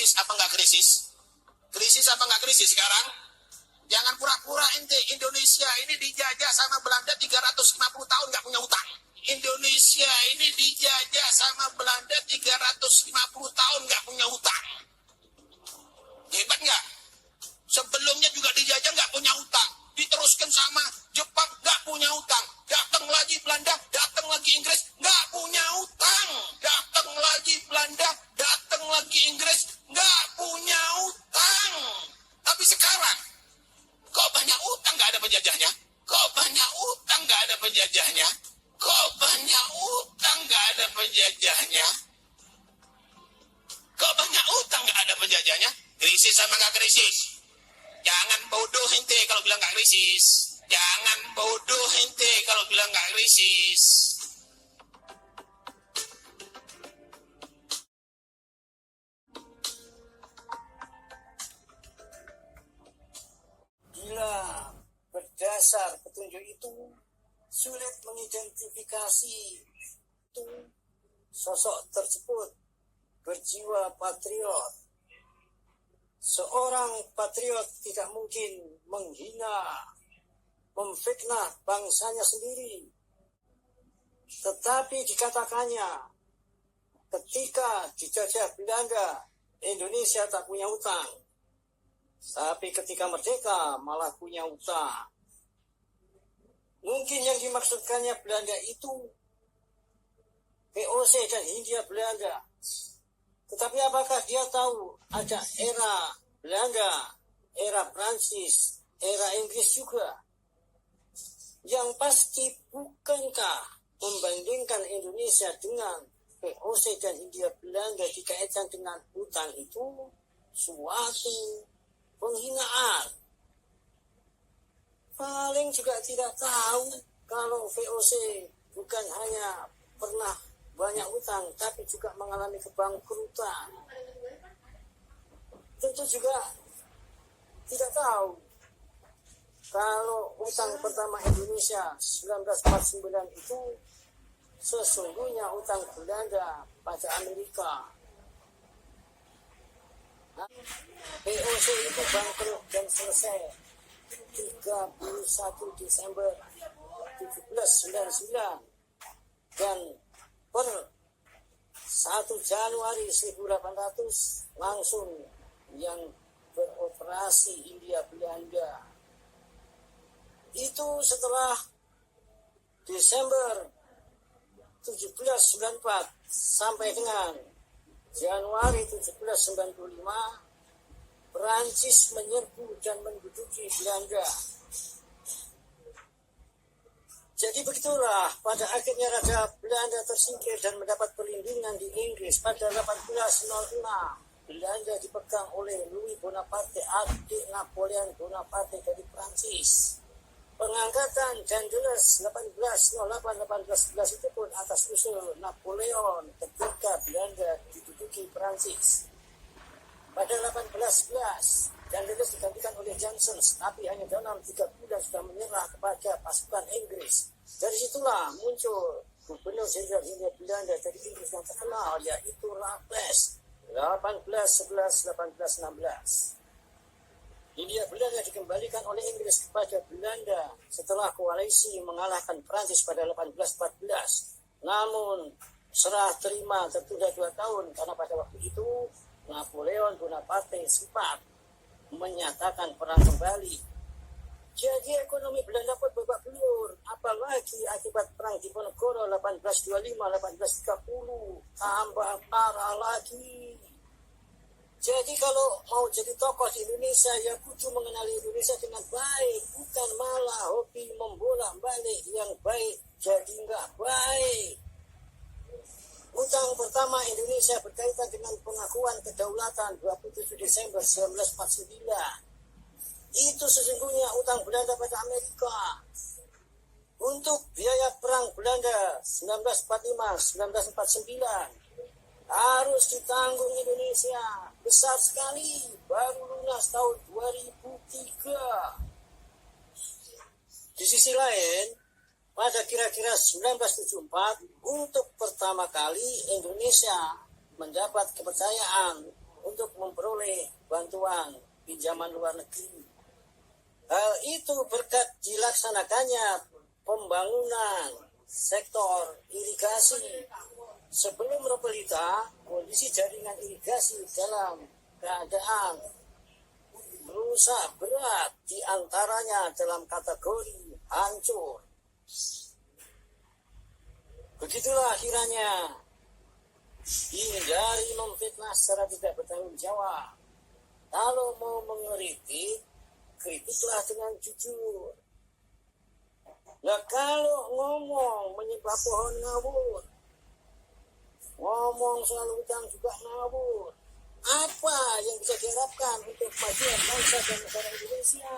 krisis apa nggak krisis? Krisis apa nggak krisis sekarang? Jangan pura-pura ente. Indonesia ini dijajah sama Belanda 350 tahun nggak punya utang. Indonesia ini dijajah sama Belanda 350 tahun nggak punya utang. Hebat nggak? Sebelumnya juga dijajah nggak punya utang. Diteruskan sama Jepang nggak punya utang. Datang lagi Belanda, datang lagi Inggris nggak punya utang. Datang lagi Belanda, datang lagi Inggris nggak punya utang. Tapi sekarang kok banyak utang nggak ada penjajahnya? Kok banyak utang nggak ada penjajahnya? Kok banyak utang nggak ada penjajahnya? Kok banyak utang nggak ada penjajahnya? Krisis sama nggak krisis? Jangan bodoh ente kalau bilang nggak krisis. Jangan bodoh ente kalau bilang nggak krisis. Bila berdasar petunjuk itu sulit mengidentifikasi itu sosok tersebut berjiwa patriot. Seorang patriot tidak mungkin menghina, memfitnah bangsanya sendiri. Tetapi dikatakannya, ketika dijajah Belanda, Indonesia tak punya utang. Tapi ketika merdeka malah punya utang. Mungkin yang dimaksudkannya Belanda itu VOC dan Hindia Belanda. Tetapi apakah dia tahu ada era Belanda, era Prancis, era Inggris juga? Yang pasti bukankah membandingkan Indonesia dengan VOC dan Hindia Belanda dikaitkan dengan utang itu suatu penghinaan? Paling juga tidak tahu kalau VOC bukan hanya pernah banyak utang, tapi juga mengalami kebangkrutan. Tentu juga tidak tahu kalau utang pertama Indonesia 1949 itu sesungguhnya utang Belanda pada Amerika. VOC itu bangkrut dan selesai 31 Desember 1799 dan per 1 Januari 1800 langsung yang beroperasi Hindia Belanda. Itu setelah Desember 1794 sampai dengan Januari 1795 Perancis menyerbu dan menduduki Belanda. Jadi begitulah pada akhirnya Raja Belanda tersingkir dan mendapat perlindungan di Inggris pada 1806. Belanda dipegang oleh Louis Bonaparte, adik Napoleon Bonaparte dari Prancis. Pengangkatan Dangeles 1808-1811 itu pun atas usul Napoleon ketika Belanda diduduki Prancis. Pada 1811, Dangeles digantikan oleh Johnson, tapi hanya dalam 3 bulan sudah menyerah kepada pasukan Inggris. Dari situlah muncul Gubernur Jenderal Hindia Belanda dari Inggris yang terkenal, yaitu Raffles, 1811-1816. Hindia Belanda dikembalikan oleh Inggris kepada Belanda setelah koalisi mengalahkan Prancis pada 1814. Namun serah terima tertunda 2 tahun karena pada waktu itu Napoleon Bonaparte sempat menyatakan perang kembali. Jadi ekonomi Belanda pun babak belur, apalagi akibat perang Diponegoro 1825-1830 tambah parah lagi. Jadi kalau mau jadi tokoh di Indonesia ya kudu mengenali Indonesia dengan baik, bukan malah hobi membolak-balik yang baik jadi nggak baik. Utang pertama Indonesia berkaitan dengan pengakuan kedaulatan 27 Desember 1949. Itu sesungguhnya utang Belanda pada Amerika. Untuk biaya perang Belanda 1945-1949 harus ditanggung Indonesia. Besar sekali, baru lunas tahun 2003. Di sisi lain, pada kira-kira 1974, untuk pertama kali Indonesia mendapat kepercayaan untuk memperoleh bantuan pinjaman luar negeri. Hal itu berkat dilaksanakannya pembangunan sektor irigasi. Sebelum Repelita, kondisi jaringan irigasi dalam keadaan rusak berat, diantaranya dalam kategori hancur. Begitulah kiranya, hindari memfitnah secara tidak bertanggung jawab. Kalau mau mengkritik, kritiklah dengan jujur. Nah, kalau ngomong menyembah pohon ngawur, ngomong soal utang juga ngawur, apa yang bisa diharapkan untuk kemajuan bangsa dan negara Indonesia?